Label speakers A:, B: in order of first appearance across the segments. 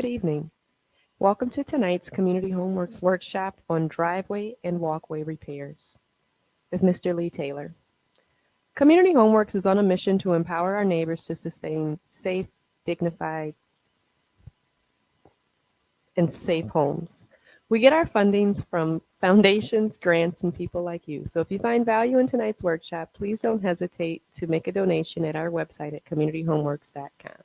A: evening. Welcome to tonight's Community Homeworks workshop on driveway and walkway repairs with Mr. Lee Taylor. Community Homeworks is on a mission to empower our neighbors to sustain safe, dignified, and safe homes. We get our fundings from foundations, grants, and people like you. So if you find value in tonight's workshop, please don't hesitate to make a donation at our website at communityhomeworks.com.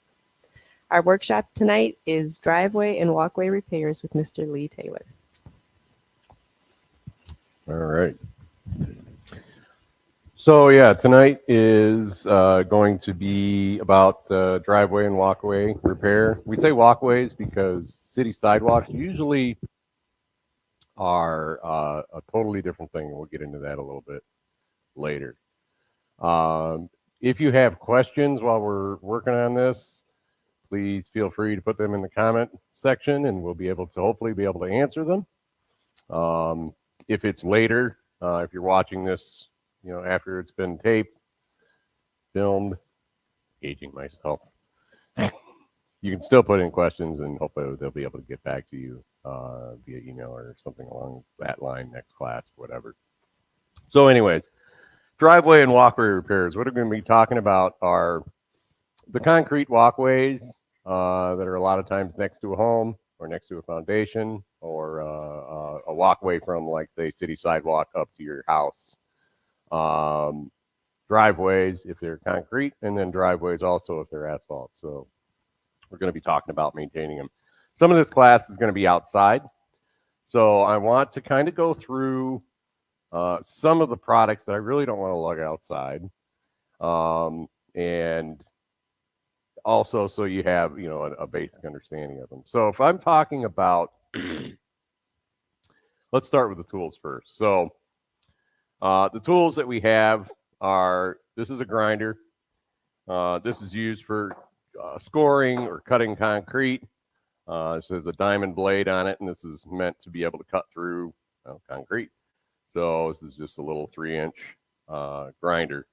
A: Our workshop tonight is driveway and walkway repairs with Mr. Lee Taylor.
B: All right. So yeah, tonight is going to be about driveway and walkway repair. We say walkways because city sidewalks usually are a totally different thing, and we'll get into that a little bit later. If you have questions while we're working on this, please feel free to put them in the comment section, and we'll be able to hopefully be able to answer them. If it's later, if you're watching this, after it's been taped, filmed, aging myself, you can still put in questions, and hopefully they'll be able to get back to you via email or something along that line next class, whatever. So anyways, driveway and walkway repairs. What we're going to be talking about are the concrete walkways that are a lot of times next to a home or next to a foundation or a walkway from, like, say, city sidewalk up to your house. Driveways if they're concrete, and then driveways also if they're asphalt. So we're going to be talking about maintaining them. Some of this class is going to be outside. So I want to kind of go through some of the products that I really don't want to lug outside. And also so you have, a basic understanding of them. So if I'm talking about, let's start with the tools first. So the tools that we have are, this is a grinder. This is used for scoring or cutting concrete. This has a diamond blade on it, and this is meant to be able to cut through concrete. So this is just a little 3-inch grinder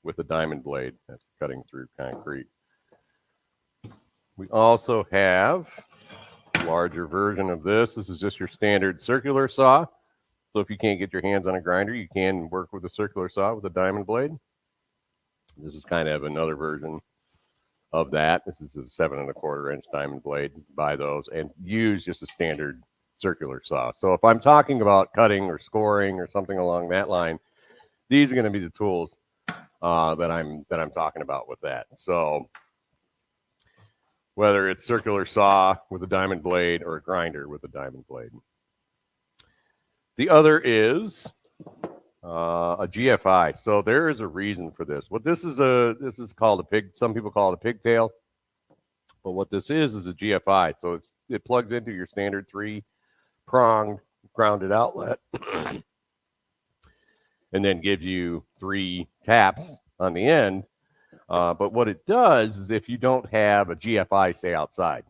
B: with a diamond blade that's cutting through concrete. We also have a larger version of this. This is just your standard circular saw. So if you can't get your hands on a grinder, you can work with a circular saw with a diamond blade. This is kind of another version of that. This is a 7 1/4-inch diamond blade. Buy those and use just a standard circular saw. So if I'm talking about cutting or scoring or something along that line, these are going to be the tools that I'm talking about with that. So whether it's circular saw with a diamond blade or a grinder with a diamond blade. The other is a GFI. So there is a reason for this. What this is called a pig. Some people call it a pigtail, but what this is a GFI. So it plugs into your standard 3-pronged grounded outlet, and then gives you 3 taps on the end. But what it does is, if you don't have a GFI, say outside,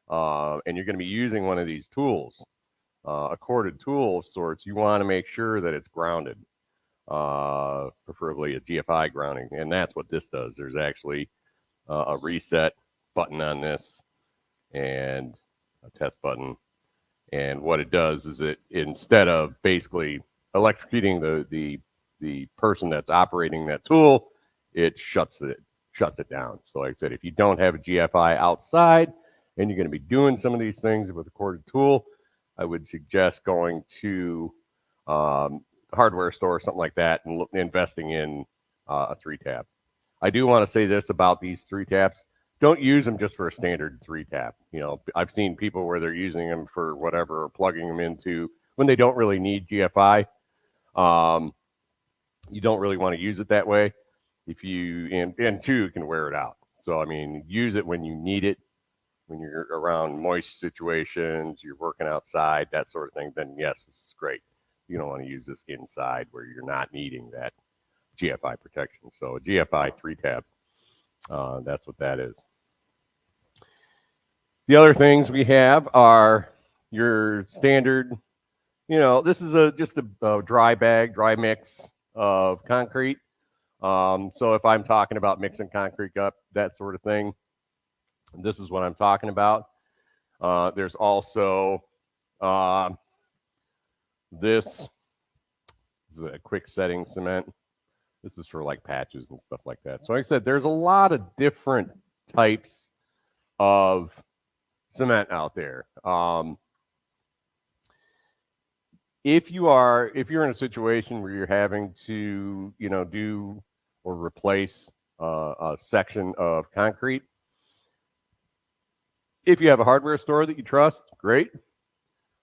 B: and you're going to be using one of these tools, a corded tool of sorts, you want to make sure that it's grounded, preferably a GFI grounding. And that's what this does. There's actually a reset button on this and a test button. And what it does is, it, instead of basically electrocuting the person that's operating that tool, it shuts it down. So like I said, if you don't have a GFI outside and you're going to be doing some of these things with a corded tool, I would suggest going to a hardware store or something like that and investing in a 3-tap. I do want to say this about these 3-taps. Don't use them just for a standard 3-tap. I've seen people where they're using them for whatever, or plugging them into when they don't really need GFI. You don't really want to use it that way. If you, and two, you can wear it out. So, I mean, use it when you need it, when you're around moist situations, you're working outside, that sort of thing, then yes, this is great. You don't want to use this inside where you're not needing that GFI protection. So a GFI 3-tap, that's what that is. The other things we have are your standard, this is just a dry mix of concrete. So if I'm talking about mixing concrete up, that sort of thing, this is what I'm talking about. There's also this is a quick setting cement. This is for like patches and stuff like that. So like I said, there's a lot of different types of cement out there. If you're in a situation where you're having to, do or replace a section of concrete, if you have a hardware store that you trust, great.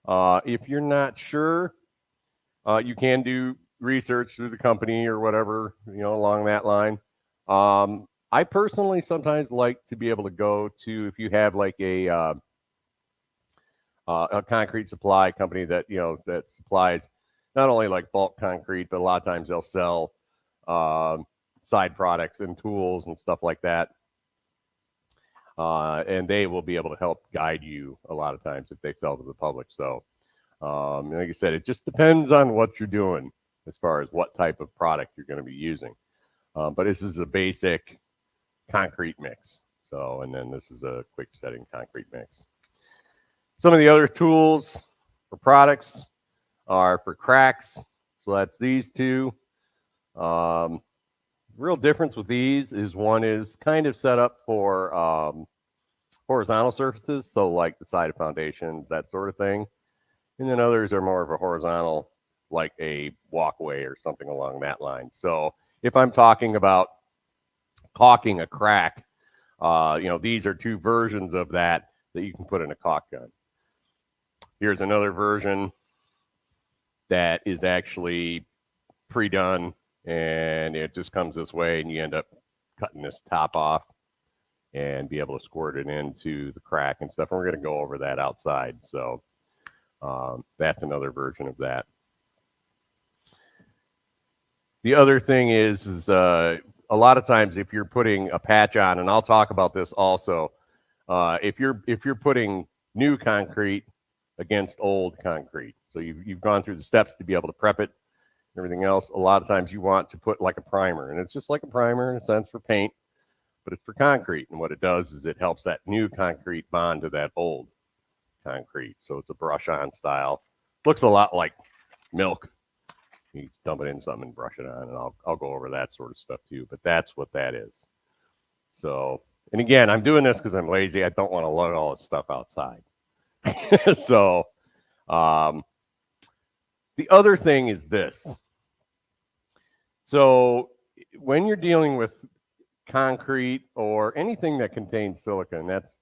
B: If you're not sure, you can do research through the company or whatever, along that line. I personally sometimes like to be able to go to, if you have like a concrete supply company that, that supplies not only like bulk concrete, but a lot of times they'll sell side products and tools and stuff like that. And they will be able to help guide you a lot of times if they sell to the public. So, like I said, it just depends on what you're doing as far as what type of product you're going to be using. But this is a basic concrete mix. So, and then this is a quick setting concrete mix. Some of the other tools or products are for cracks. So that's these two. Real difference with these is one is kind of set up for horizontal surfaces, so like the side of foundations, that sort of thing. And then others are more of a horizontal, like a walkway or something along that line. So if I'm talking about caulking a crack, these are two versions of that you can put in a caulk gun. Here's another version that is actually pre-done, and it just comes this way, and you end up cutting this top off and be able to squirt it into the crack and stuff. And we're going to go over that outside. So that's another version of that. The other thing is a lot of times if you're putting a patch on, and I'll talk about this also, if you're putting new concrete against old concrete, so you've gone through the steps to be able to prep it, everything else, a lot of times you want to put like a primer, and it's just like a primer in a sense for paint, but it's for concrete. And what it does is it helps that new concrete bond to that old concrete. So it's a brush on style. Looks a lot like milk. You dump it in something and brush it on, and I'll go over that sort of stuff too. But that's what that is. So, and again, I'm doing this because I'm lazy. I don't want to load all this stuff outside. So, the other thing is this. So when you're dealing with concrete or anything that contains silicon, that's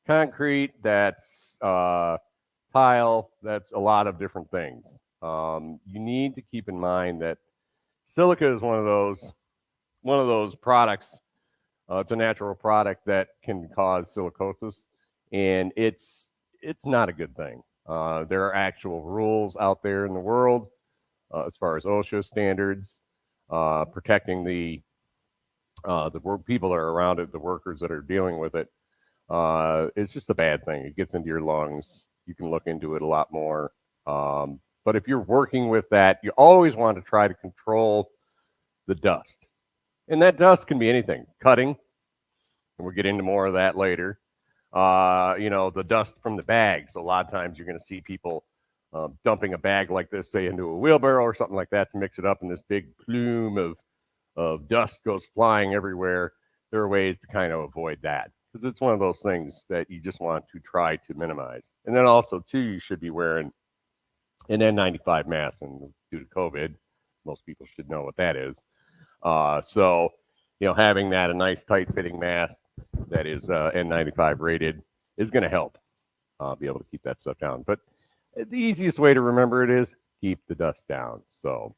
B: concrete, that's tile, that's a lot of different things. You need to keep in mind that silica is one of those products. It's a natural product that can cause silicosis, and it's not a good thing. There are actual rules out there in the world as far as OSHA standards protecting the people that are around it, the workers that are dealing with it. It's just a bad thing. It gets into your lungs. You can look into it a lot more. But if you're working with that, you always want to try to control the dust. And that dust can be anything. Cutting, and we'll get into more of that later. The dust from the bags. A lot of times you're going to see people dumping a bag like this, say, into a wheelbarrow or something like that to mix it up, and this big plume of dust goes flying everywhere. There are ways to kind of avoid that, because it's one of those things that you just want to try to minimize. And then also, too, you should be wearing an N95 mask. And due to COVID, most people should know what that is. So, having that, a nice tight fitting mask that is N95 rated is going to help be able to keep that stuff down. But the easiest way to remember it is keep the dust down. So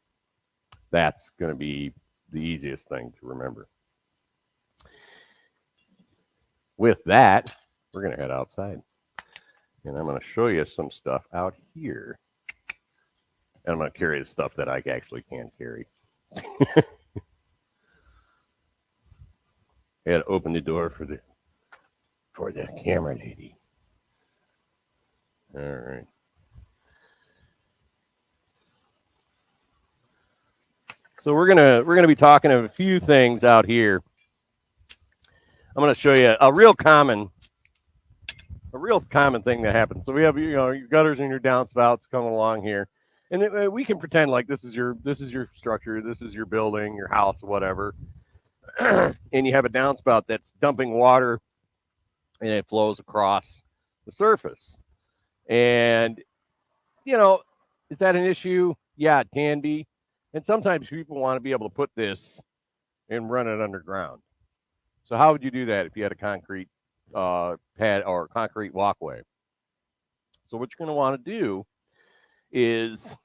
B: that's going to be the easiest thing to remember. With that, we're going to head outside, and I'm going to show you some stuff out here. And I'm going to carry the stuff that I actually can carry. I had to open the door for the camera lady. All right. So we're gonna be talking of a few things out here. I'm gonna show you a real common a real common thing that happens. So we have, your gutters and your downspouts coming along here, and we can pretend like this is your structure, this is your building, your house, whatever, and you have a downspout that's dumping water, and it flows across the surface. And is that an issue? Yeah, it can be. And sometimes people want to be able to put this and run it underground. So how would you do that if you had a concrete pad or concrete walkway? So what you're going to want to do is,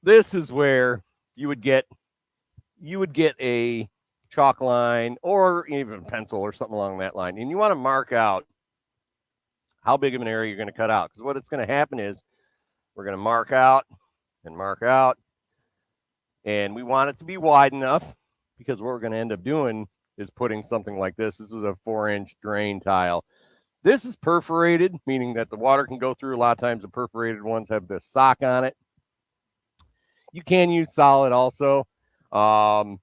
B: this is where you would get a chalk line or even a pencil or something along that line, and you want to mark out how big of an area you're going to cut out, because what it's going to happen is we're going to mark out, and we want it to be wide enough, because what we're going to end up doing is putting something like this. This is a 4-inch drain tile. This is perforated, meaning that the water can go through. A lot of times the perforated ones have this sock on it. You can use solid also. But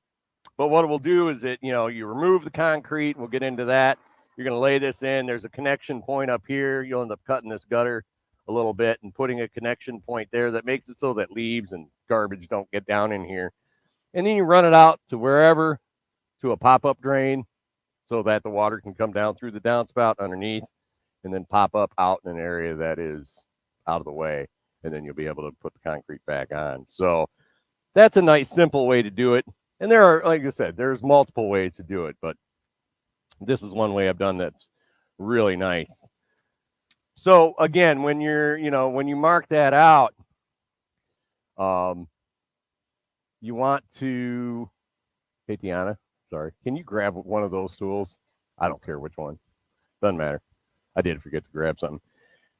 B: what it will do is that, you remove the concrete. We'll get into that. You're going to lay this in. There's a connection point up here. You'll end up cutting this gutter a little bit and putting a connection point there that makes it so that leaves and garbage don't get down in here. And then you run it out to wherever, to a pop-up drain, so that the water can come down through the downspout underneath and then pop up out in an area that is out of the way. And then you'll be able to put the concrete back on. So that's a nice, simple way to do it. And there are, like I said, there's multiple ways to do it, but this is one way I've done that's really nice. So again, when when you mark that out, you want to, hey, Tiana, sorry, can you grab one of those tools? I don't care which one. Doesn't matter. I did forget to grab something.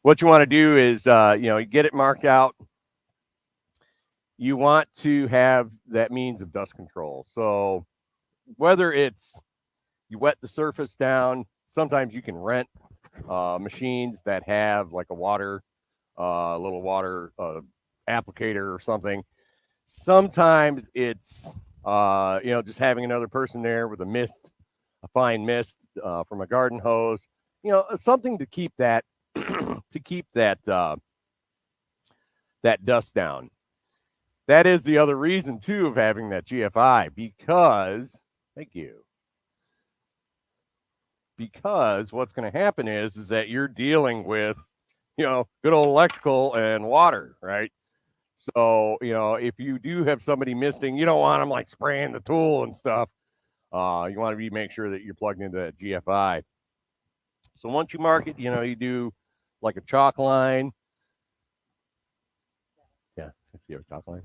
B: What you want to do is, you get it marked out. You want to have that means of dust control. So whether it's you wet the surface down, sometimes you can rent machines that have like a little water applicator or something. Sometimes it's, just having another person there with a fine mist from a garden hose, something to keep that, that dust down. That is the other reason too of having that GFI, because, thank you. Because what's going to happen is that you're dealing with, good old electrical and water, right? So, if you do have somebody misting, you don't want them like spraying the tool and stuff. You want to make sure that you're plugged into that GFI. So once you mark it, you do like a chalk line. Yeah, I see you have a chalk line.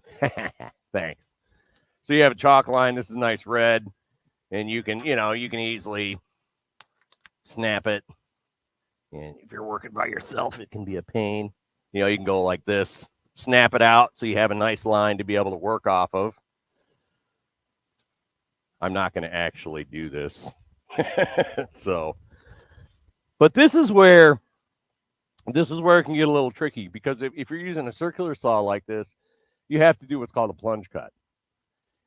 B: Thanks. So you have a chalk line. This is nice red, and you can easily snap it. And if you're working by yourself, it can be a pain. You can go like this, snap it out so you have a nice line to be able to work off of. I'm not going to actually do this. But this is where it can get a little tricky, because if you're using a circular saw like this, you have to do what's called a plunge cut.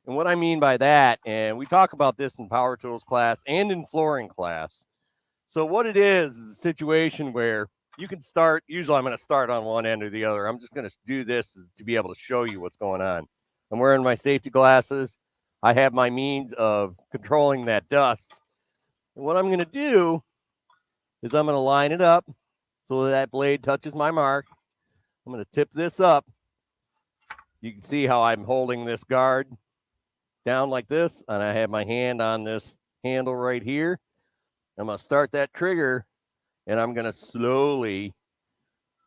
B: And what I mean by that, and we talk about this in power tools class and in flooring class. So what it is a situation where you can start, usually I'm going to start on one end or the other. I'm just going to do this to be able to show you what's going on. I'm wearing my safety glasses. I have my means of controlling that dust. And what I'm going to do is I'm going to line it up so that blade touches my mark. I'm going to tip this up. You can see how I'm holding this guard down like this, and I have my hand on this handle right here. I'm going to start that trigger, and I'm going to slowly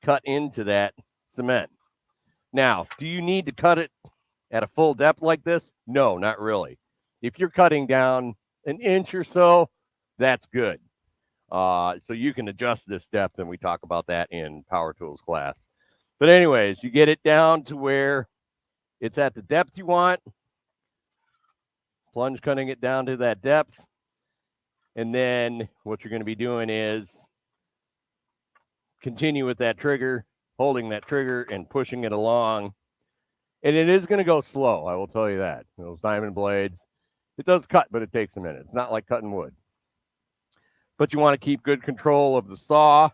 B: cut into that cement. Now, do you need to cut it at a full depth like this? No, not really. If you're cutting down an inch or so, that's good. So you can adjust this depth, and we talk about that in power tools class. But anyways, you get it down to where it's at the depth you want. Plunge cutting it down to that depth. And then what you're going to be doing is continue with that trigger, holding that trigger and pushing it along. And it is going to go slow, I will tell you that. Those diamond blades, it does cut, but it takes a minute. It's not like cutting wood. but you want to keep good control of the saw.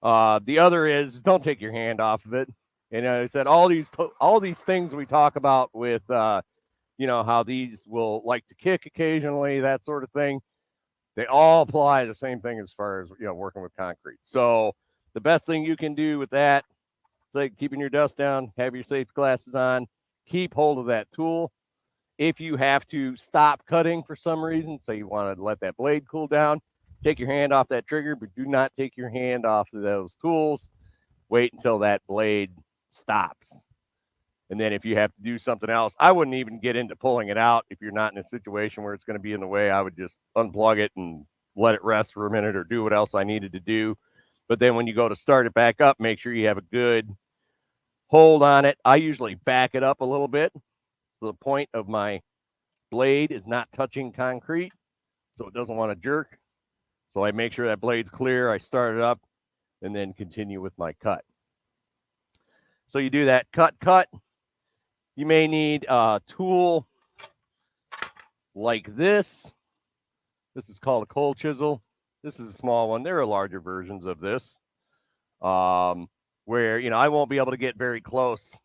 B: The other is don't take your hand off of it. And I said all these things we talk about with how these will like to kick occasionally, that sort of thing. They all apply the same thing as far as working with concrete. So the best thing you can do with that, like keeping your dust down, have your safety glasses on, keep hold of that tool. If you have to stop cutting for some reason, say you want to let that blade cool down, take your hand off that trigger, but do not take your hand off of those tools. Wait until that blade stops. And then if you have to do something else, I wouldn't even get into pulling it out. If you're not in a situation where it's going to be in the way, I would just unplug it and let it rest for a minute or do what else I needed to do. But then when you go to start it back up, make sure you have a good hold on it. I usually back it up a little bit, so the point of my blade is not touching concrete, so it doesn't want to jerk. So I make sure that blade's clear. I start it up and then continue with my cut. So you do that cut. You may need a tool like this. This is called a cold chisel. This is a small one. There are larger versions of this where, I won't be able to get very close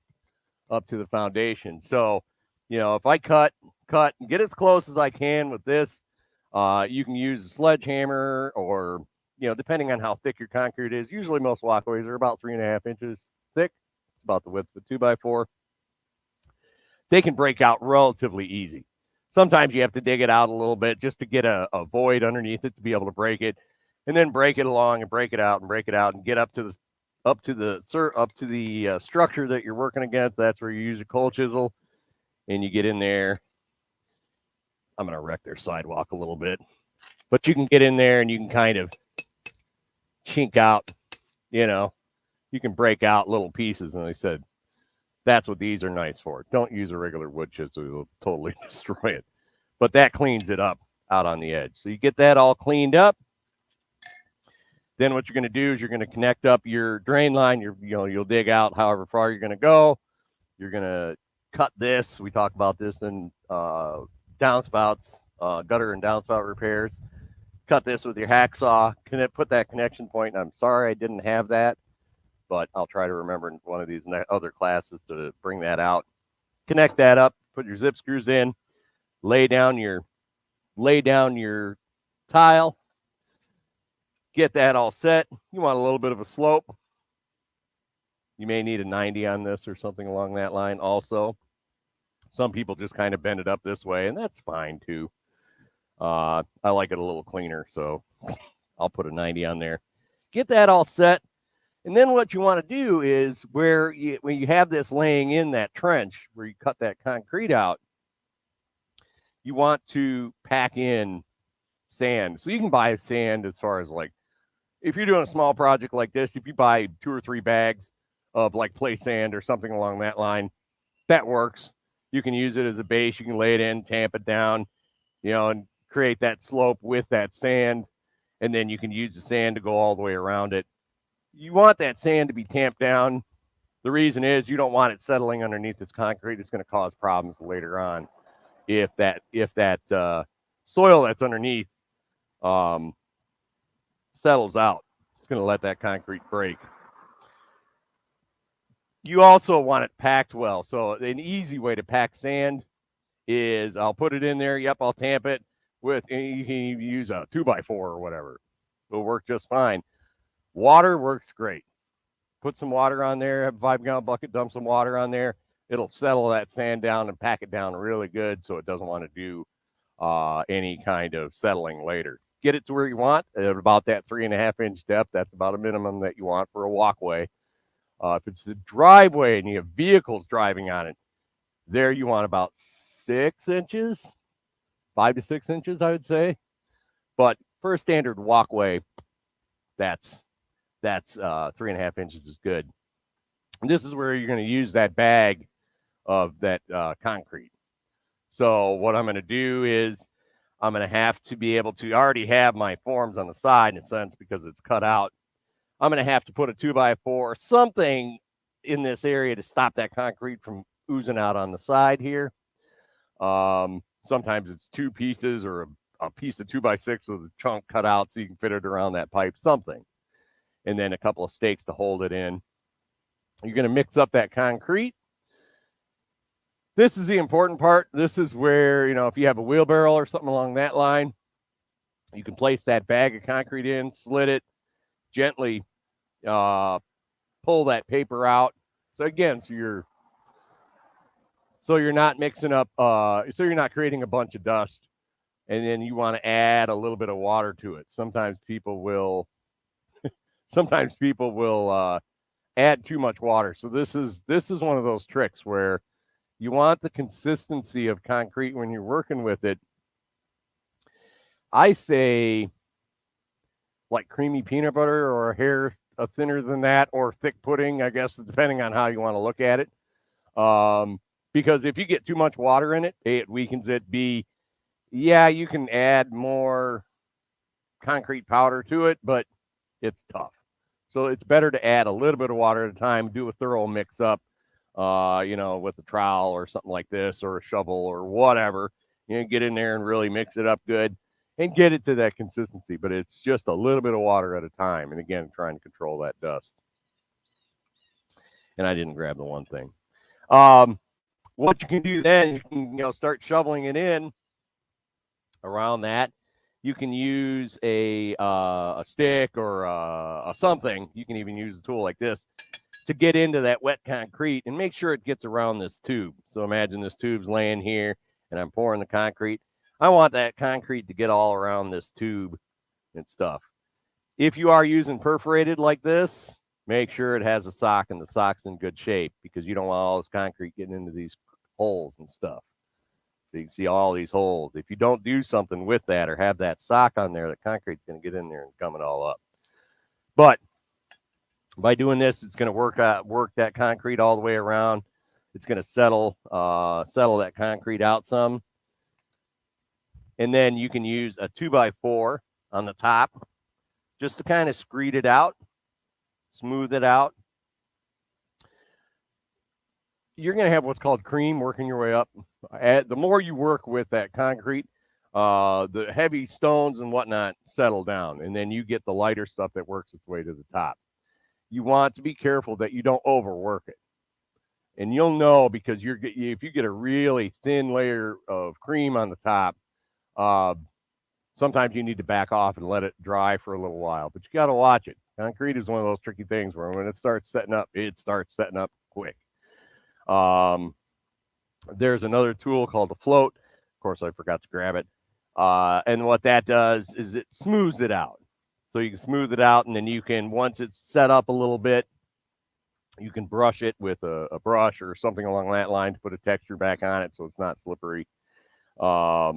B: up to the foundation. So, if I cut and get as close as I can with this, you can use a sledgehammer or, depending on how thick your concrete is. Usually most walkways are about 3.5 inches thick. It's about the width of a 2x4. They can break out relatively easy. Sometimes you have to dig it out a little bit just to get a void underneath it to be able to break it, and then break it along and break it out and get up to the structure that you're working against. That's where you use a cold chisel, and you get in there. I'm going to wreck their sidewalk a little bit, but you can get in there and you can kind of chink out, you can break out little pieces. And I said, that's what these are nice for. Don't use a regular wood chisel. It'll totally destroy it. But that cleans it up out on the edge. So you get that all cleaned up. Then what you're going to do is you're going to connect up your drain line. You'll dig out however far you're going to go. You're going to cut this. We talk about this in downspouts, gutter and downspout repairs. Cut this with your hacksaw. Put that connection point. I'm sorry I didn't have that, but I'll try to remember in one of these other classes to bring that out. Connect that up, put your zip screws in, lay down your tile, get that all set. You want a little bit of a slope. You may need a 90 on this or something along that line also. Some people just kind of bend it up this way, and that's fine too. I like it a little cleaner, so I'll put a 90 on there. Get that all set. And then what you want to do is when you have this laying in that trench where you cut that concrete out, you want to pack in sand. So you can buy sand as far as like, if you're doing a small project like this, if you buy 2 or 3 bags of like play sand or something along that line, that works. You can use it as a base. You can lay it in, tamp it down, and create that slope with that sand. And then you can use the sand to go all the way around it. You want that sand to be tamped down. The reason is you don't want it settling underneath this concrete. It's going to cause problems later on if that soil that's underneath settles out. It's going to let that concrete break. You also want it packed well. So an easy way to pack sand is I'll put it in there. Yep, I'll tamp it with, and you can even use a 2x4 or whatever. It'll work just fine. Water works great. Put some water on there, have a 5-gallon bucket, dump some water on there. It'll settle that sand down and pack it down really good so it doesn't want to do any kind of settling later. Get it to where you want at about that 3.5-inch depth. That's about a minimum that you want for a walkway. If it's a driveway and you have vehicles driving on it, there you want about 6 inches, 5 to 6 inches, I would say. But for a standard walkway, that's 3.5 inches is good. And this is where you're going to use that bag of that concrete. So what I'm going to do is I'm going to have to be able to already have my forms on the side in a sense because it's cut out. I'm going to have to put a 2x4 or something in this area to stop that concrete from oozing out on the side here. Sometimes it's 2 pieces or a piece of 2x6 with a chunk cut out so you can fit it around that pipe, something. And then a couple of stakes to hold it in. You're going to mix up that concrete. This is the important part. This is where, if you have a wheelbarrow or something along that line, you can place that bag of concrete in, slit it, gently pull that paper out. So again, so you're not mixing up, so you're not creating a bunch of dust, and then you want to add a little bit of water to it. Sometimes people will add too much water. So this is one of those tricks where you want the consistency of concrete when you're working with it. I say like creamy peanut butter or a hair thinner than that, or thick pudding, I guess, depending on how you want to look at it. Because if you get too much water in it, A, it weakens it. B, yeah, you can add more concrete powder to it, but it's tough. So it's better to add a little bit of water at a time, do a thorough mix up, with a trowel or something like this, or a shovel or whatever. Get in there and really mix it up good and get it to that consistency. But it's just a little bit of water at a time. And again, trying to control that dust. And I didn't grab the one thing. What you can do then, you can start shoveling it in around that. You can use a stick or a something. You can even use a tool like this to get into that wet concrete and make sure it gets around this tube. So imagine this tube's laying here and I'm pouring the concrete. I want that concrete to get all around this tube and stuff. If you are using perforated like this, make sure it has a sock and the sock's in good shape, because you don't want all this concrete getting into these holes and stuff. So you can see all these holes. If you don't do something with that or have that sock on there, the concrete's going to get in there and gum it all up. But by doing this, it's going to work that concrete all the way around. It's going to settle that concrete out some. And then you can use a 2x4 on the top just to kind of screed it out, smooth it out. You're going to have what's called cream working your way up. The more you work with that concrete, the heavy stones and whatnot settle down, and then you get the lighter stuff that works its way to the top. You want to be careful that you don't overwork it. And you'll know, because if you get a really thin layer of cream on the top, sometimes you need to back off and let it dry for a little while. But you got to watch it. Concrete is one of those tricky things where when it starts setting up quick. There's another tool called a float. Of course, I forgot to grab it. And what that does is it smooths it out. So you can smooth it out, and then you can, once it's set up a little bit, you can brush it with a brush or something along that line to put a texture back on it so it's not slippery. I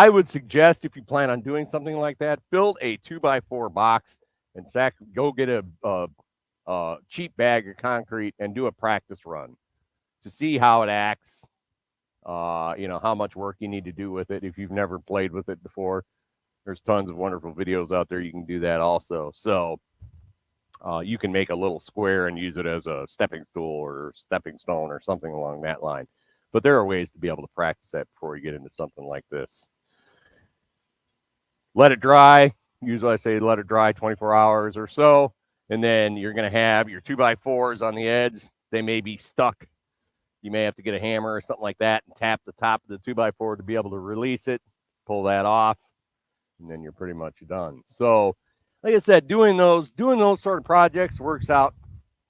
B: would suggest, if you plan on doing something like that, build a 2x4 box and go get a cheap bag of concrete and do a practice run to see how it acts. How much work you need to do with it if you've never played with it before. There's tons of wonderful videos out there. You can do that also. So you can make a little square and use it as a stepping stool or stepping stone or something along that line. But there are ways to be able to practice that before you get into something like this. Let it dry. Usually I say let it dry 24 hours or so. And then you're going to have your 2x4s on the edge. They may be stuck. You may have to get a hammer or something like that and tap the top of the 2x4 to be able to release it, pull that off, and then you're pretty much done. So, like I said, doing those sort of projects works out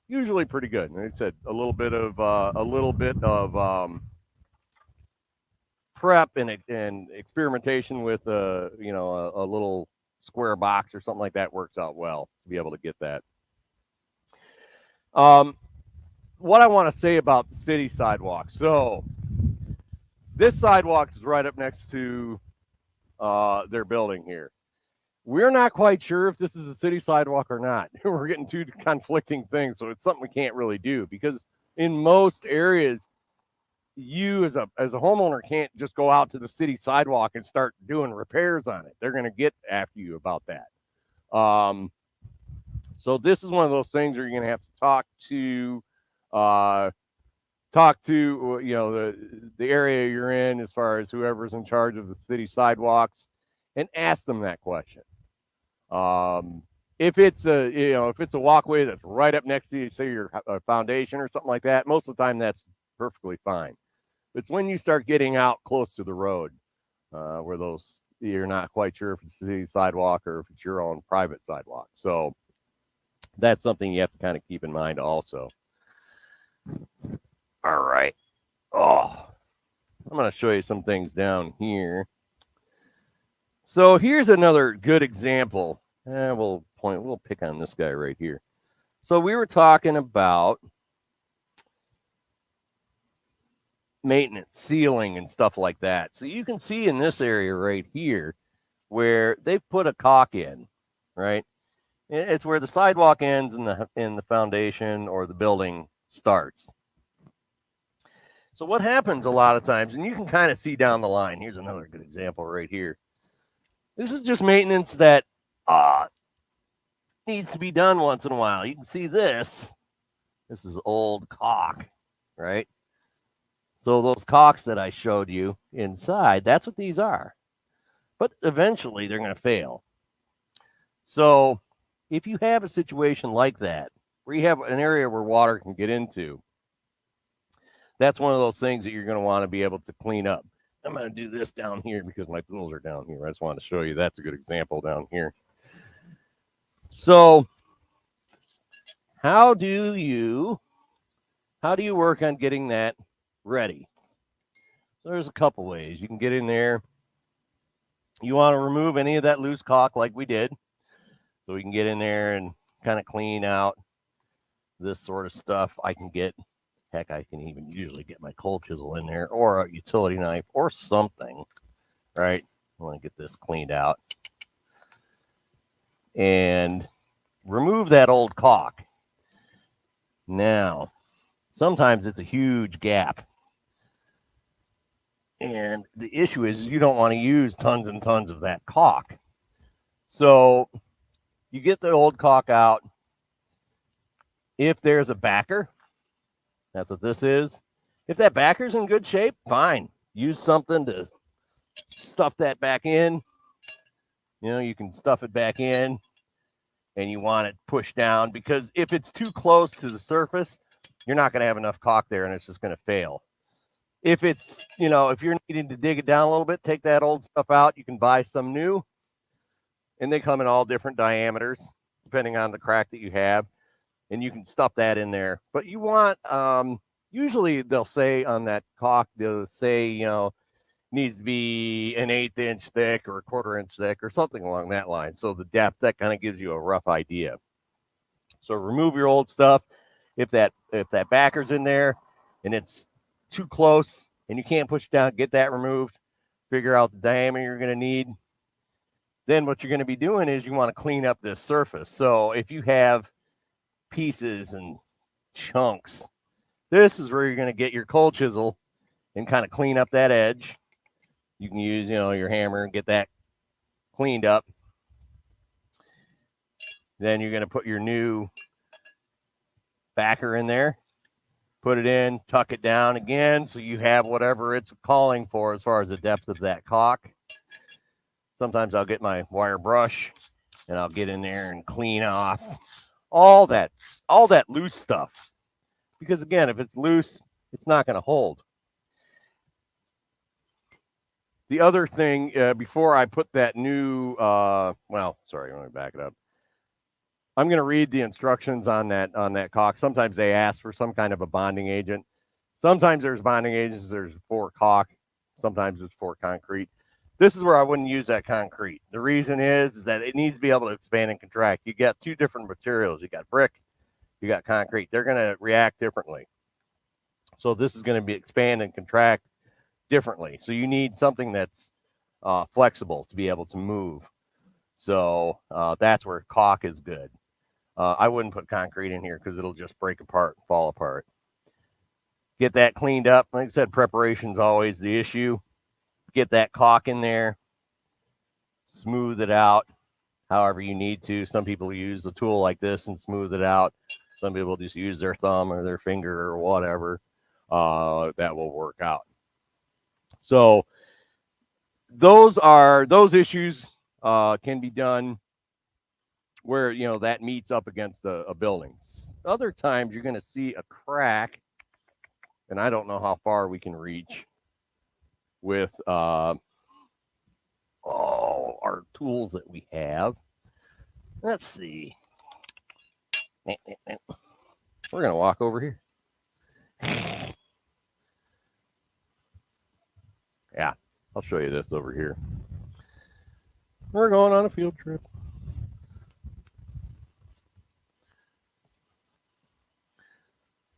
B: usually pretty good. And like I said, a little bit of prep and experimentation with a little square box or something like that works out well to be able to get that. What I want to say about the city sidewalks. So this sidewalk is right up next to their building here. We're not quite sure if this is a city sidewalk or not. We're getting two conflicting things, so it's something we can't really do, because in most areas, you as a homeowner can't just go out to the city sidewalk and start doing repairs on it. They're going to get after you about that. So this is one of those things where you're going to have to talk to the area you're in, as far as whoever's in charge of the city sidewalks, and ask them that question. If it's a walkway that's right up next to you, say your foundation or something like that, most of the time that's perfectly fine. It's when you start getting out close to the road, where you're not quite sure if it's a city sidewalk or if it's your own private sidewalk. So that's something you have to kind of keep in mind also. All right. Oh, I'm going to show you some things down here. So here's another good example. We'll pick on this guy right here. So we were talking about maintenance, sealing, and stuff like that. So you can see in this area right here where they've put a caulk in, right? It's where the sidewalk ends and the foundation or the building starts. So what happens a lot of times, and you can kind of see down the line. Here's another good example right here. This is just maintenance that needs to be done once in a while. You can see this. This is old caulk, right? So those caulks that I showed you inside, that's what these are. But eventually they're going to fail. So if you have a situation like that, where you have an area where water can get into, that's one of those things that you're going to want to be able to clean up. I'm going to do this down here because my tools are down here. I just wanted to show you that's a good example down here. So how do you work on getting that ready? So there's a couple ways. You can get in there. You want to remove any of that loose caulk like we did. So we can get in there and kind of clean out this sort of stuff. I can even usually get my cold chisel in there, or a utility knife or something, right? I want to get this cleaned out and remove that old caulk. Now, sometimes it's a huge gap. And the issue is you don't want to use tons and tons of that caulk. So you get the old caulk out. If there's a backer, that's what this is. If that backer's in good shape, fine. Use something to stuff that back in. You can stuff it back in, and you want it pushed down, because if it's too close to the surface, you're not going to have enough caulk there, and it's just going to fail. If it's, if you're needing to dig it down a little bit, take that old stuff out. You can buy some new, and they come in all different diameters, depending on the crack that you have, and you can stuff that in there. But you want, usually they'll say on that caulk, they'll say, needs to be an 1/8 inch thick or a 1/4 inch thick or something along that line. So the depth, that kind of gives you a rough idea. So remove your old stuff. If that backer's in there and it's too close and you can't push it down, get that removed. Figure out the diameter you're going to need. Then what you're going to be doing is you want to clean up this surface. So if you have pieces and chunks, this is where you're going to get your cold chisel and kind of clean up that edge. You can use, your hammer and get that cleaned up. Then you're going to put your new backer in there, put it in, tuck it down again, so you have whatever it's calling for as far as the depth of that caulk. Sometimes I'll get my wire brush and I'll get in there and clean off all that loose stuff. Because again, if it's loose, it's not going to hold. The other thing, before I put that new, let me back it up. I'm going to read the instructions on that caulk. Sometimes they ask for some kind of a bonding agent. Sometimes there's bonding agents. There's for caulk. Sometimes it's for concrete. This is where I wouldn't use that concrete. The reason is that it needs to be able to expand and contract. You got two different materials. You got brick, you got concrete. They're going to react differently. So this is going to be expand and contract differently. So you need something that's flexible to be able to move. So that's where caulk is good. I wouldn't put concrete in here because it'll just break apart and fall apart. Get that cleaned up. Like I said, preparation is always the issue. Get that caulk in there. Smooth it out however you need to. Some people use a tool like this and smooth it out. Some people just use their thumb or their finger or whatever. that will work out. So those issues can be done where, you know, that meets up against a building. Other times you're going to see a crack, and I don't know how far we can reach with our tools that we have. Let's see. We're going to walk over here. Yeah, I'll show you this over here. We're going on a field trip.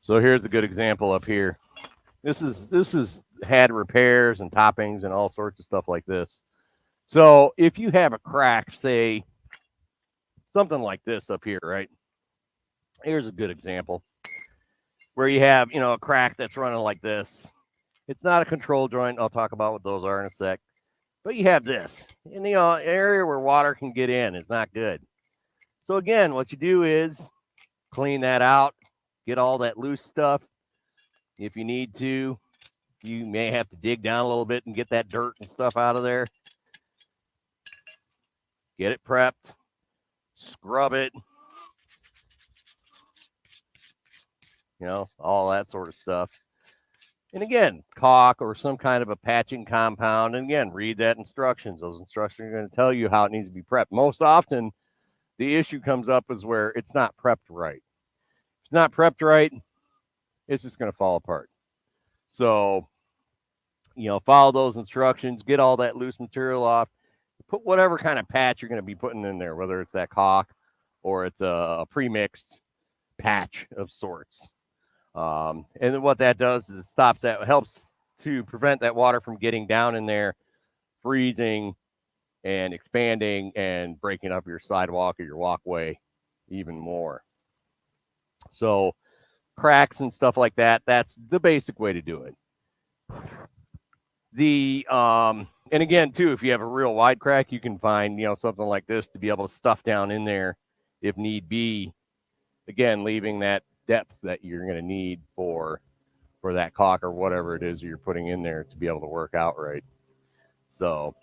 B: So here's a good example up here. This is had repairs and toppings and all sorts of stuff like this. So if you have a crack, say something like this up here, right? Here's a good example where you have, you know, a crack that's running like this. It's not a control joint. I'll talk about what those are in a sec. But you have this in the area where water can get in. It's not good. So again, what you do is clean that out, get all that loose stuff. If you need to, you may have to dig down a little bit and get that dirt and stuff out of there. Get it prepped, scrub it, you know, all that sort of stuff. And again, caulk or some kind of a patching compound. And again, read that instructions. Those instructions are going to tell you how it needs to be prepped. Most often, the issue comes up is where it's not prepped right. If it's not prepped right, it's just going to fall apart. So, you know, follow those instructions, get all that loose material off, put whatever kind of patch you're going to be putting in there, whether it's that caulk or it's a pre-mixed patch of sorts. And then what that does is stops that, helps to prevent that water from getting down in there, freezing and expanding and breaking up your sidewalk or your walkway even more. So cracks and stuff like that, that's the basic way to do it. And again, too, if you have a real wide crack, you can find, you know, something like this to be able to stuff down in there if need be. Again, leaving that depth that you're going to need for that caulk or whatever it is you're putting in there to be able to work out right. So,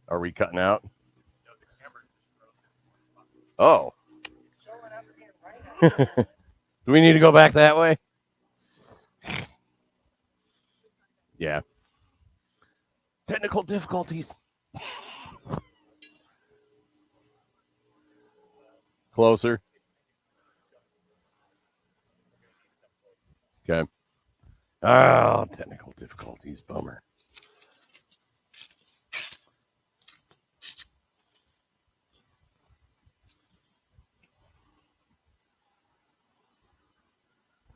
B: are we cutting out? Oh. Do we need to go back that way? Yeah. Technical difficulties. Closer. Okay. Oh, technical difficulties. Bummer.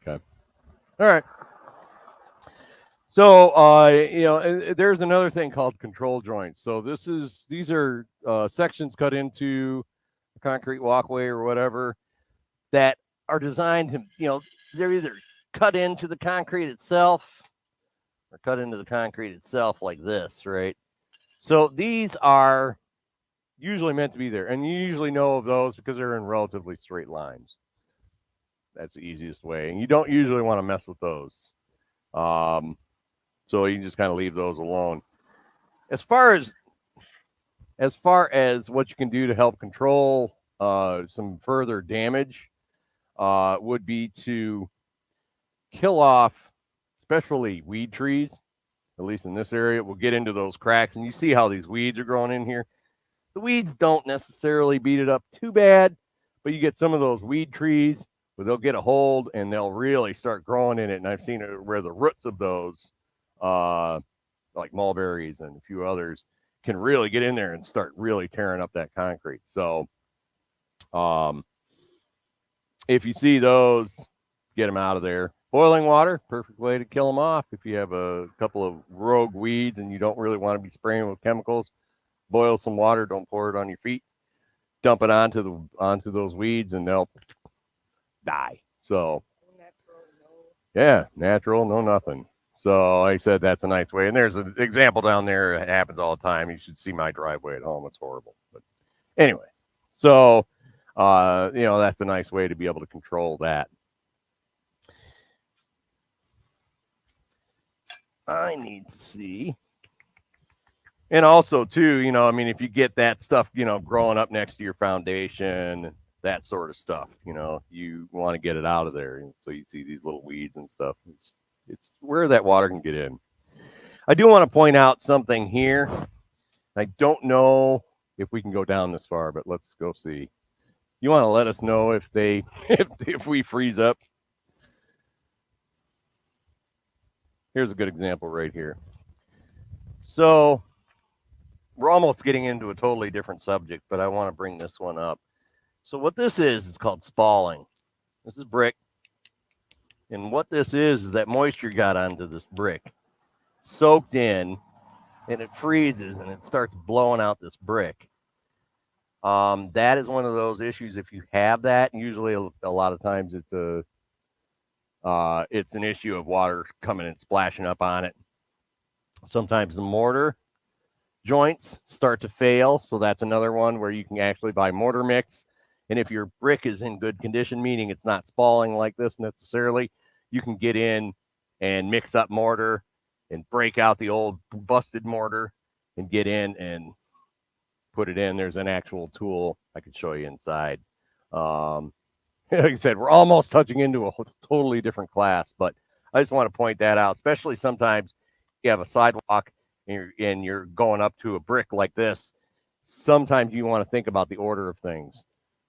B: Okay. All right. So, you know, there's another thing called control joints. So these are sections cut into a concrete walkway or whatever that are designed to, you know, they're either cut into the concrete itself or cut into the concrete itself like this, right? So these are usually meant to be there. And you usually know of those because they're in relatively straight lines. That's the easiest way. And you don't usually want to mess with those. So you can just kind of leave those alone. As far as what you can do to help control some further damage would be to kill off, especially weed trees, at least in this area. We'll get into those cracks, and you see how these weeds are growing in here. The weeds don't necessarily beat it up too bad, but you get some of those weed trees where they'll get a hold and they'll really start growing in it. And I've seen it where the roots of those, like mulberries and a few others, can really get in there and start really tearing up that concrete. So if you see those, get them out of there. Boiling water, perfect way to kill them off. If you have a couple of rogue weeds and you don't really want to be spraying with chemicals, boil some water. Don't pour it on your feet. Dump it onto those weeds and they'll die. So yeah, natural, no nothing. So like I said, that's a nice way. And there's an example down there. It happens all the time. You should see my driveway at home. It's horrible. But anyway, So, that's a nice way to be able to control that. I need to see. And also, too, if you get that stuff, growing up next to your foundation, that sort of stuff, you want to get it out of there. And so you see these little weeds and stuff. It's where that water can get in. I do want to point out something here. I don't know if we can go down this far, but let's go see. You want to let us know if if we freeze up? Here's a good example right here. So we're almost getting into a totally different subject, but I want to bring this one up. So what this is called spalling. This is brick. And what this is that moisture got onto this brick, soaked in, and it freezes and it starts blowing out this brick. That is one of those issues. If you have that, usually a lot of times it's an issue of water coming and splashing up on it. Sometimes the mortar joints start to fail, so that's another one where you can actually buy mortar mix. And if your brick is in good condition, meaning it's not spalling like this necessarily, you can get in and mix up mortar and break out the old busted mortar and get in and put it in. There's an actual tool I could show you inside. Like I said, we're almost touching into a totally different class, but I just want to point that out, especially sometimes you have a sidewalk and you're going up to a brick like this. Sometimes you want to think about the order of things.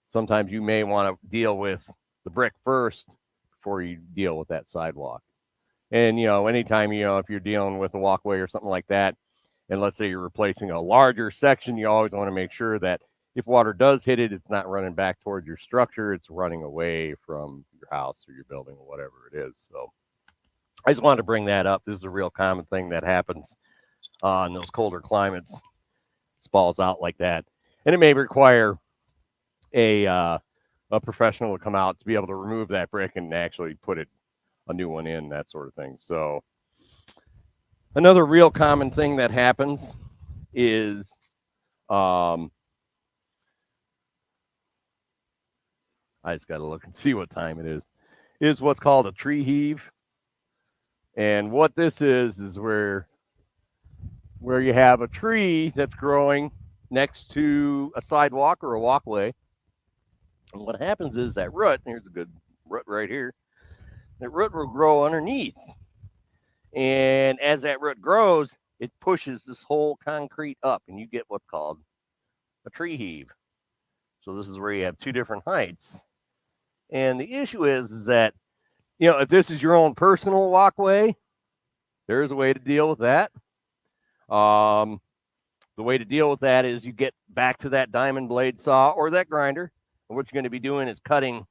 B: Sometimes you may want to deal with the brick first before you deal with that sidewalk. And, anytime, if you're dealing with a walkway or something like that, and let's say you're replacing a larger section, you always want to make sure that if water does hit it, it's not running back towards your structure. It's running away from your house or your building or whatever it is. So I just wanted to bring that up. This is a real common thing that happens in those colder climates. Spalls out like that. And it may require a professional to come out to be able to remove that brick and actually put a new one in, that sort of thing. So another real common thing that happens is I just got to look and see what time it is what's called a tree heave. And what this is where you have a tree that's growing next to a sidewalk or a walkway. And what happens is that root, here's a good root right here, that root will grow underneath. And as that root grows, it pushes this whole concrete up, and you get what's called a tree heave. So this is where you have two different heights. And the issue is that, if this is your own personal walkway, there is a way to deal with that. The way to deal with that is you get back to that diamond blade saw or that grinder. And what you're going to be doing is cutting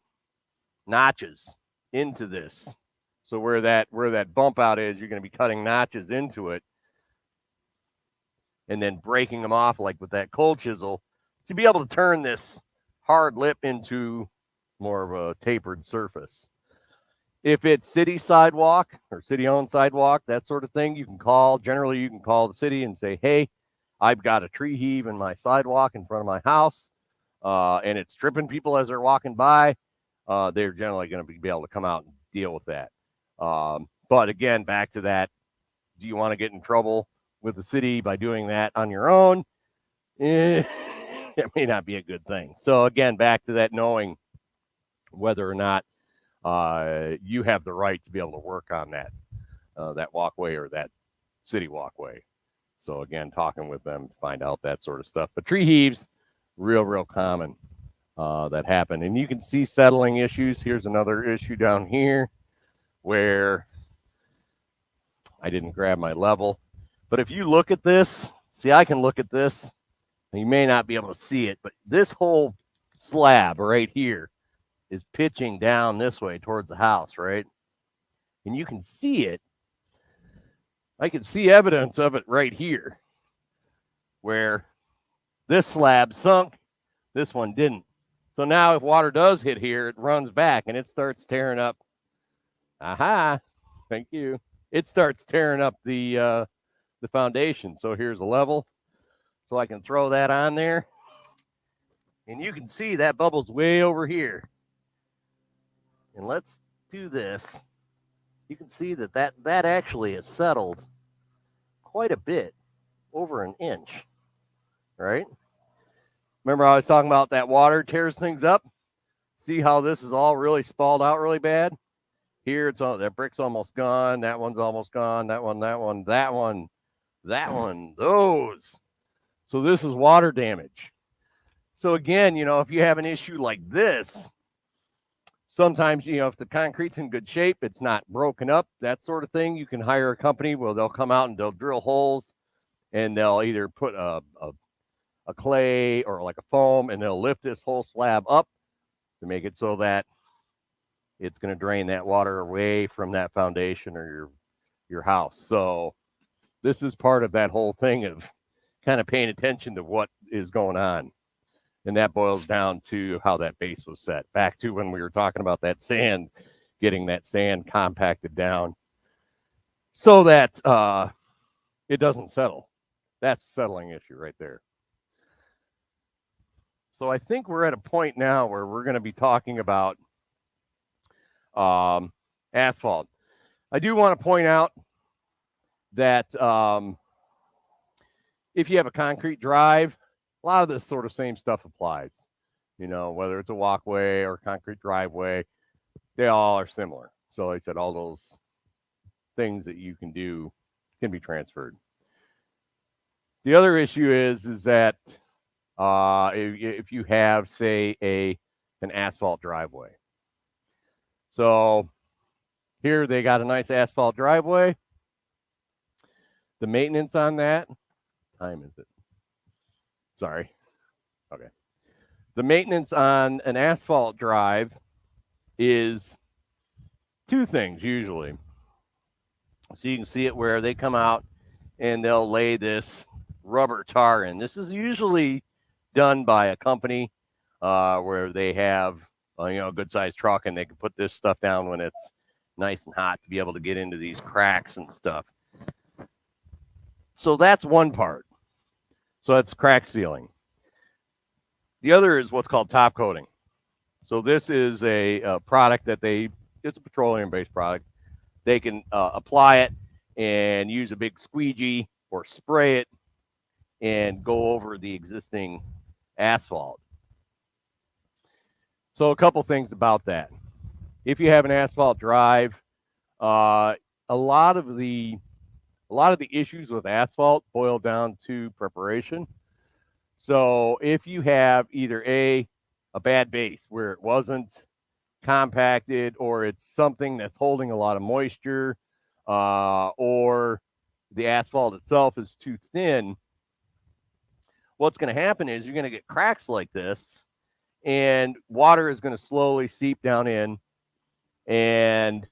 B: notches into this. So where that bump out is, you're going to be cutting notches into it and then breaking them off like with that cold chisel to be able to turn this hard lip into more of a tapered surface. If it's city sidewalk or city-owned sidewalk, that sort of thing, you can call the city and say, hey, I've got a tree heave in my sidewalk in front of my house, and it's tripping people as they're walking by. They're generally going to be able to come out and deal with that. But again, back to that, do you want to get in trouble with the city by doing that on your own? It may not be a good thing. So again, back to that, knowing whether or not you have the right to be able to work on that walkway or that city walkway. So again, talking with them to find out that sort of stuff. But tree heaves, real common that happen. And you can see settling issues. Here's another issue down here where I didn't grab my level. But if you look at this, see, I can look at this, and you may not be able to see it, but this whole slab right here is pitching down this way towards the house, right? And you can see it. I can see evidence of it right here, where this slab sunk, this one didn't. So now if water does hit here, it runs back and it starts tearing up. Aha, thank you. It starts tearing up the foundation. So here's a level. So I can throw that on there. And you can see that bubble's way over here. And let's do this. You can see that actually has settled quite a bit, over an inch, right? Remember I was talking about that water tears things up? See how this is all really spalled out really bad? Here, it's all, that brick's almost gone. That one's almost gone. That one, those. So this is water damage. So again, if you have an issue like this, sometimes, if the concrete's in good shape, it's not broken up, that sort of thing, you can hire a company where they'll come out and they'll drill holes, and they'll either put a clay or like a foam, and they'll lift this whole slab up to make it so that it's going to drain that water away from that foundation or your house. So this is part of that whole thing of kind of paying attention to what is going on. And that boils down to how that base was set. Back to when we were talking about that sand, getting that sand compacted down so that it doesn't settle. That's a settling issue right there. So I think we're at a point now where we're going to be talking about asphalt. I do want to point out that if you have a concrete drive, a lot of this sort of same stuff applies. Whether it's a walkway or concrete driveway, they all are similar. So like I said, all those things that you can do can be transferred. The other issue is that if you have, say, an asphalt driveway. So here they got a nice asphalt driveway. The maintenance on that, time is it? Sorry. Okay. The maintenance on an asphalt drive is two things usually. So you can see it where they come out and they'll lay this rubber tar in. This is usually done by a company where they have a good sized truck, and they can put this stuff down when it's nice and hot to be able to get into these cracks and stuff. So that's one part. So that's crack sealing. The other is what's called top coating. So this is a product that it's a petroleum-based product. They can apply it and use a big squeegee or spray it and go over the existing asphalt. So a couple things about that. If you have an asphalt drive, a lot of the issues with asphalt boil down to preparation. So if you have either a bad base where it wasn't compacted, or it's something that's holding a lot of moisture, or the asphalt itself is too thin, what's going to happen is you're going to get cracks like this, and water is going to slowly seep down in. And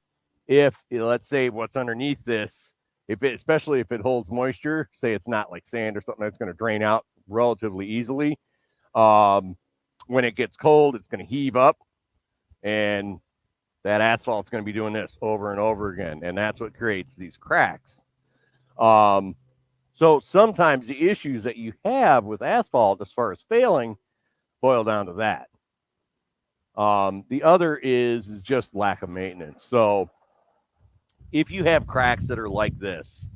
B: if, let's say, what's underneath this, especially if it holds moisture, say it's not like sand or something that's going to drain out relatively easily, when it gets cold, it's going to heave up, and that asphalt's going to be doing this over and over again, and that's what creates these cracks. So sometimes the issues that you have with asphalt as far as failing boil down to that. The other is just lack of maintenance. So if you have cracks that are like this,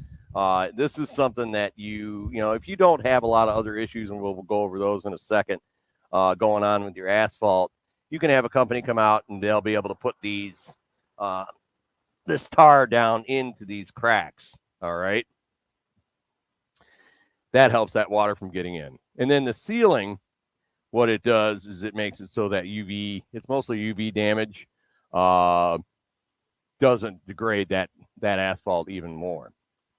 B: this is something that if you don't have a lot of other issues, and we'll go over those in a second, going on with your asphalt, you can have a company come out and they'll be able to put these, this tar down into these cracks. All right. That helps that water from getting in. And then the sealing, what it does is it makes it so that it's mostly UV damage, doesn't degrade that asphalt even more.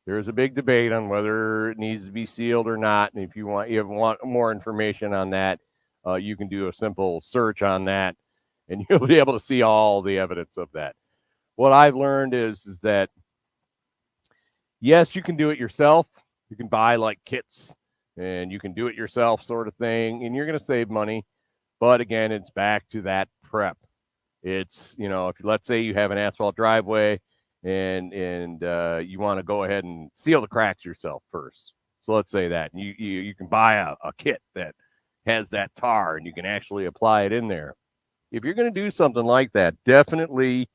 B: There's a big debate on whether it needs to be sealed or not. And if you want more information on that, you can do a simple search on that, and you'll be able to see all the evidence of that. What I've learned is that, yes, you can do it yourself. You can buy like kits, and you can do it yourself sort of thing, and you're going to save money. But again, it's back to that prep. It's, if let's say you have an asphalt driveway and you want to go ahead and seal the cracks yourself first. So let's say that you can buy a kit that has that tar, and you can actually apply it in there. If you're going to do something like that, definitely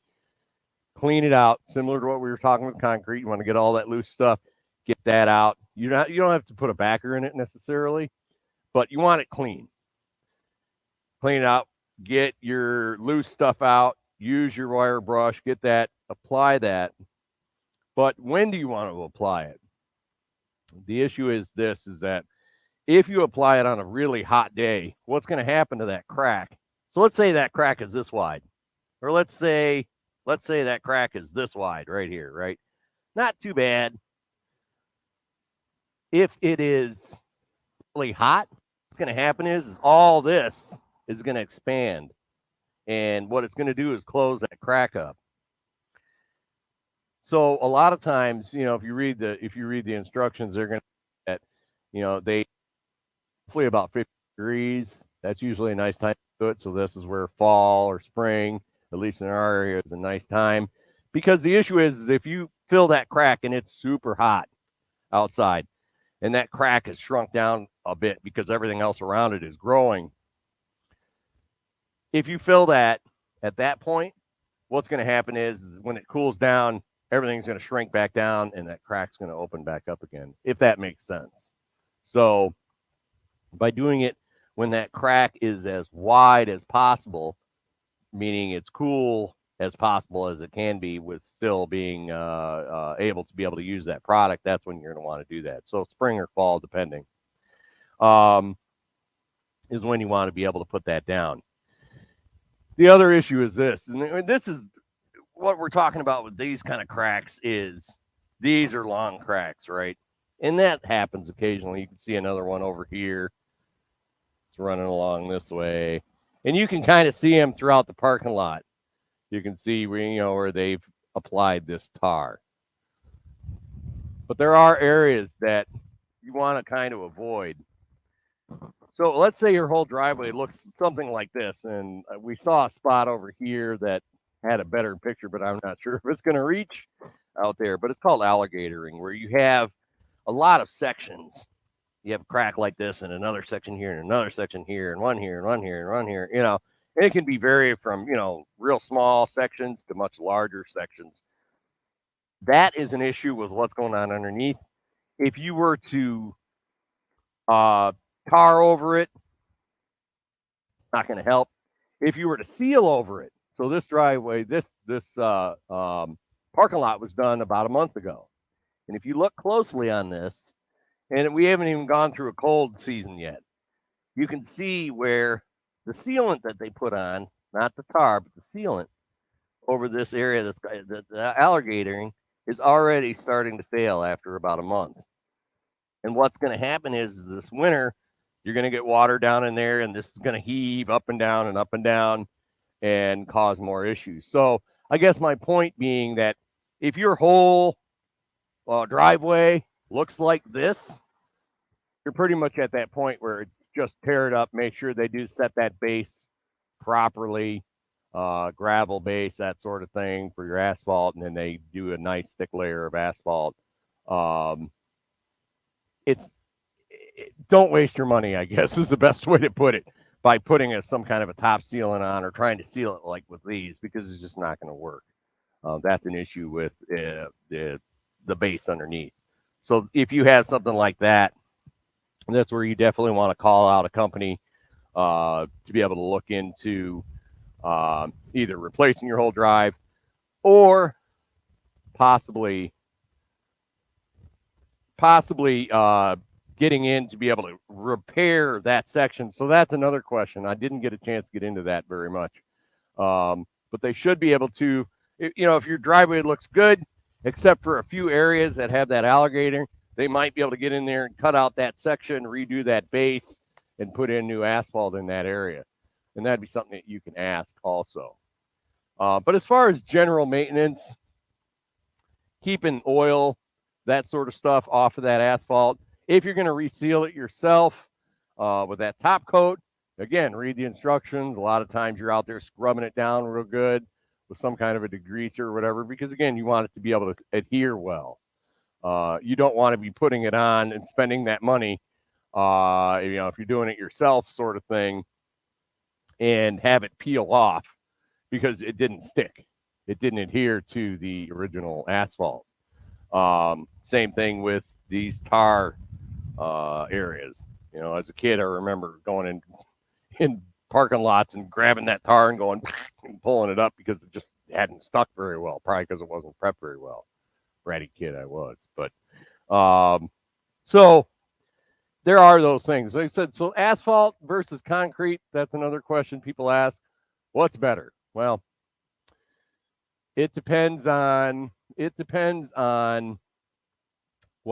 B: clean it out, similar to what we were talking with concrete. You want to get all that loose stuff, get that out. You don't have to put a backer in it necessarily, but you want it clean. Clean it out, get your loose stuff out, use your wire brush, get that, apply that. But when do you want to apply it? The issue is this, is that if you apply it on a really hot day, what's going to happen to that crack? So let's say that crack is this wide, or let's say that crack is this wide right here, right? Not too bad. If it is really hot, what's going to happen is all this is going to expand, and what it's going to do is close that crack up. So a lot of times, if you read the instructions, they're going to, they hopefully about 50 degrees. That's usually a nice time to do it. So this is where fall or spring, at least in our area, is a nice time, because the issue is if you fill that crack and it's super hot outside, and that crack is shrunk down a bit because everything else around it is growing. If you fill that at that point, what's going to happen is when it cools down, everything's going to shrink back down and that crack's going to open back up again, if that makes sense. So by doing it when that crack is as wide as possible, meaning it's cool as possible as it can be with still being able to use that product, that's when you're going to want to do that. So spring or fall, depending, is when you want to be able to put that down. The other issue is this, and this is what we're talking about with these kind of cracks, is these are long cracks, right? And that happens occasionally. You can see another one over here. It's running along this way. And you can kind of see them throughout the parking lot. You can see where they've applied this tar. But there are areas that you want to kind of avoid. So let's say your whole driveway looks something like this, and we saw a spot over here that had a better picture, but I'm not sure if it's going to reach out there. But it's called alligatoring, where you have a lot of sections. You have a crack like this, and another section here, and another section here, and one here, and one here, and one here. And it can be vary from real small sections to much larger sections. That is an issue with what's going on underneath. If you were to tar over it, not going to help. If you were to seal over it, so this driveway, this parking lot was done about a month ago, and if you look closely on this, and we haven't even gone through a cold season yet, you can see where the sealant that they put on, not the tar, but the sealant over this area that's alligatoring, is already starting to fail after about a month. And what's going to happen is this winter, you're going to get water down in there, and this is going to heave up and down and cause more issues. So I guess my point being that if your whole driveway looks like this, you're pretty much at that point where it's just tear it up, make sure they do set that base properly, gravel base, that sort of thing for your asphalt, and then they do a nice thick layer of asphalt. Don't waste your money, I guess, is the best way to put it, by putting some kind of a top sealant on or trying to seal it like with these, because it's just not going to work. That's an issue with the base underneath. So if you have something like that, that's where you definitely want to call out a company to be able to look into either replacing your whole drive or possibly getting in to be able to repair that section. So that's another question. I didn't get a chance to get into that very much. But they should be able to, if your driveway looks good, except for a few areas that have that alligator, they might be able to get in there and cut out that section, redo that base, and put in new asphalt in that area. And that'd be something that you can ask also. But as far as general maintenance, keeping oil, that sort of stuff off of that asphalt. If you're going to reseal it yourself with that top coat, again, read the instructions. A lot of times you're out there scrubbing it down real good with some kind of a degreaser or whatever, because, again, you want it to be able to adhere well. You don't want to be putting it on and spending that money if you're doing it yourself sort of thing, and have it peel off because it didn't stick. It didn't adhere to the original asphalt. Same thing with these tar areas. As a kid, I remember going in parking lots and grabbing that tar and going and pulling it up because it just hadn't stuck very well, probably because it wasn't prepped very well. Bratty kid I was. But so there are those things. Like I said, so asphalt versus concrete, that's another question people ask. What's better? Well, it depends on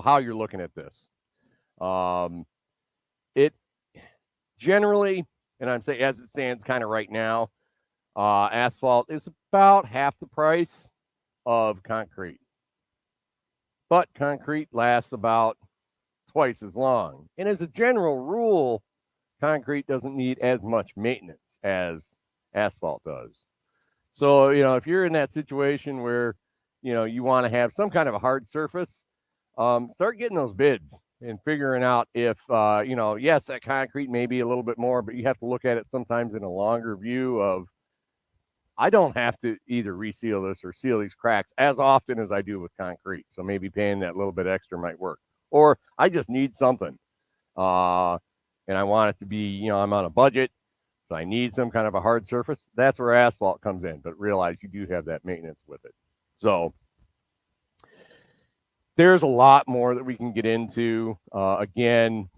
B: how you're looking at this. It generally, and I'm saying as it stands kind of right now, asphalt is about half the price of concrete. But concrete lasts about twice as long. And as a general rule, concrete doesn't need as much maintenance as asphalt does. So, if you're in that situation where, you want to have some kind of a hard surface, start getting those bids and figuring out if, yes, that concrete may be a little bit more, but you have to look at it sometimes in a longer view of, I don't have to either reseal this or seal these cracks as often as I do with concrete. So maybe paying that little bit extra might work. Or I just need something. And I want it to be, I'm on a budget, but I need some kind of a hard surface. That's where asphalt comes in. But realize you do have that maintenance with it. So there's a lot more that we can get into. Again,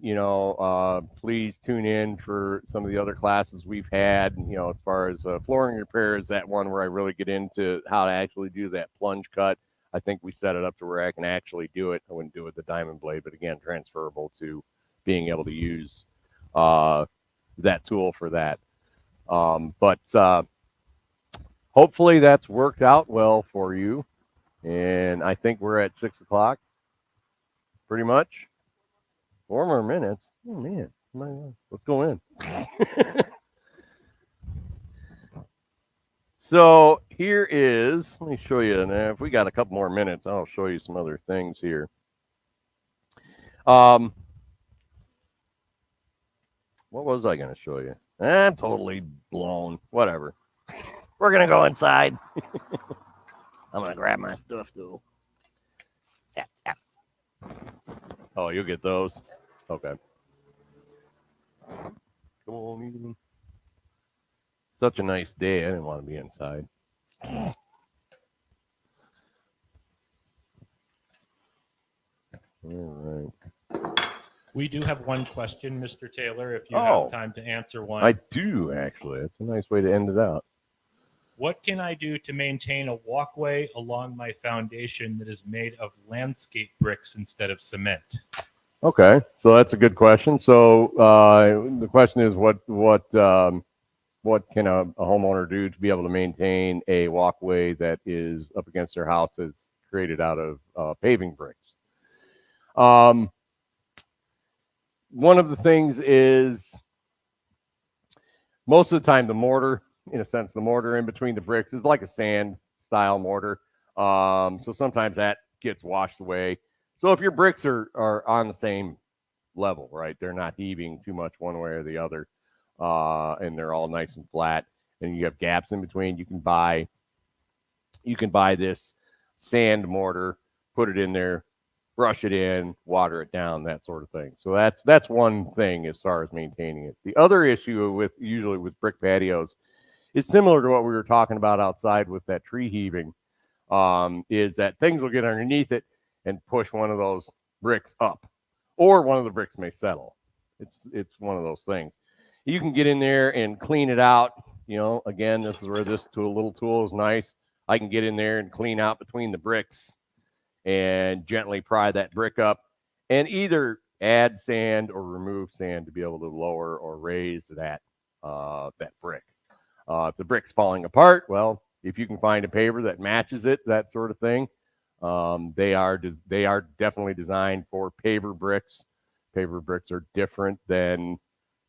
B: please tune in for some of the other classes we've had. As far as flooring repair is that one where I really get into how to actually do that plunge cut. I think we set it up to where I can actually do it. I wouldn't do it with the diamond blade, but again, transferable to being able to use that tool for that. But hopefully that's worked out well for you. And I think we're at 6 o'clock, pretty much. 4 more minutes. Oh, man. Let's go in. So here is, let me show you. Now, if we got a couple more minutes, I'll show you some other things here. What was I going to show you? I'm totally blown. Whatever. We're going to go inside. I'm going to grab my stuff, too. Yeah. Oh, you'll get those? Okay. Come on, even. Such a nice day. I didn't want to be inside. All right.
C: We do have one question, Mr. Taylor, if you have time to answer one.
B: I do, actually. It's a nice way to end it out.
C: What can I do to maintain a walkway along my foundation that is made of landscape bricks instead of cement?
B: Okay, so that's a good question. So the question is, what can a homeowner do to be able to maintain a walkway that is up against their house that's created out of paving bricks? One of the things is most of the time the mortar, in a sense, the mortar in between the bricks is like a sand style mortar. So sometimes that gets washed away. So if your bricks are on the same level, right, they're not heaving too much one way or the other, and they're all nice and flat, and you have gaps in between, you can buy this sand mortar, put it in there, brush it in, water it down, that sort of thing. So that's one thing as far as maintaining it. The other issue usually with brick patios is similar to what we were talking about outside with that tree heaving, is that things will get underneath it and push one of those bricks up, or one of the bricks may settle. It's one of those things. You can get in there and clean it out. Again, this is where this little tool is nice. I can get in there and clean out between the bricks and gently pry that brick up and either add sand or remove sand to be able to lower or raise that brick. If the brick's falling apart, well, if you can find a paver that matches it, that sort of thing, they are definitely designed for paver bricks. Paver bricks are different than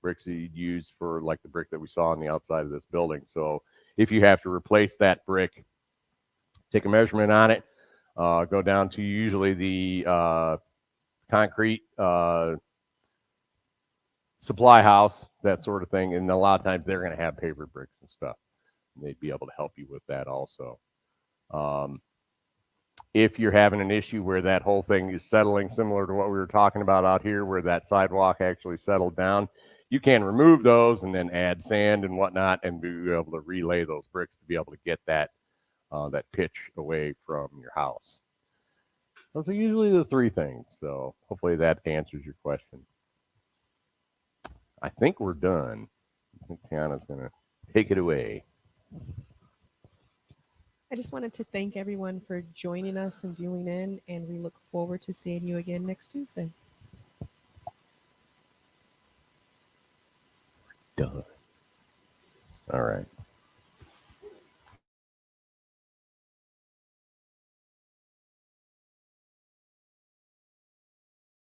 B: bricks that you'd use for like the brick that we saw on the outside of this building. So if you have to replace that brick, take a measurement on it, go down to usually the concrete supply house, that sort of thing. And a lot of times they're going to have paper bricks and stuff. And they'd be able to help you with that also. If you're having an issue where that whole thing is settling, similar to what we were talking about out here, where that sidewalk actually settled down, you can remove those and then add sand and whatnot and be able to relay those bricks to be able to get that pitch away from your house. Those are usually the three things. So hopefully that answers your question. I think we're done. I think Tiana's going to take it away.
A: I just wanted to thank everyone for joining us and viewing in, and we look forward to seeing you again next Tuesday.
B: Done. All right.